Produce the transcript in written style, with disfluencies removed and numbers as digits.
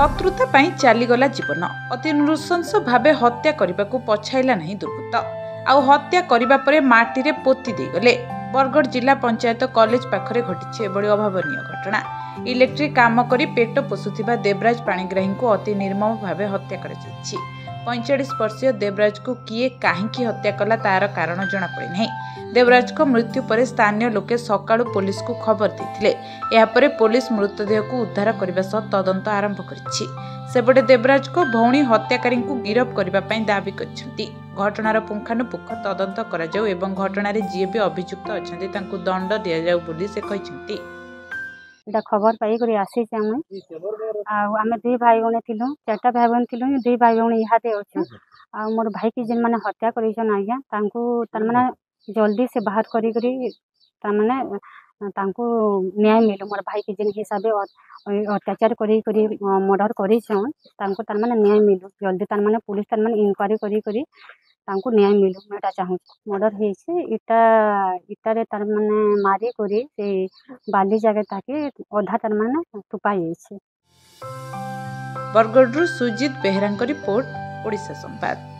शत्रुता पाई चलीगला जीवन अति नृशंस भावे हत्या करने को पछाइला नहीं दुर्बृत्त आउ हत्या करने पर माटी पोती गले। बरगढ़ जिला पंचायत कॉलेज पाखरे घटी एभली अभावनीय घटना। इलेक्ट्रिक काम करी पेट पोषुथिबा देवराज पाणिग्राही को अति निर्मम भावे हत्या कर 45 वर्षीय देवराज को किए कहीं हत्या कला तार कारण जना पड़ी नहीं। देवराज को मृत्यु पर स्थानीय लोके सकाळु पुलिस को खबर देथिले। यापर पुलिस मृतदेह को उद्धार करने सह तदंत आरंभ करिछि। सेपटे देवराज को भौणी हत्याकारी को गिरफ करने दाबी करिसेंती। घटनार पुंखानुपुंख तदंत करा जाऊ एवं घटनार जी भी अभियुक्त अछंती तांकु दंड दिया जाऊ बोली से कहिसेंती। खबर पाई करी आसी आमे दुई भाई भौणी थिलु, चारटा भाई भौणी थिलु, दुई भाई भौणी इहाते अछि। आ मोर भाई की जेन माने हत्या करिसन आज्ञा तांकु तार माने जल्दी से बाहर करी तार माने तांकु न्याय मिलो। मोर भाई की जेन हिसाबे अत्याचार करी मर्डर करिसन तांकु तार माने न्याय मिलो जल्दी। तार माने पुलिस तार माने इंक्वायरी करी तांकु न्याय मिलो मैं चाहूँ। मर्डर हेछि इटा इटारे तार माने मारी करी से बाली जगह ताके अधा तार माने टुपाई हेछि। बरगढ़ सुजीत बेहरा रिपोर्ट, ओडिशा संवाद।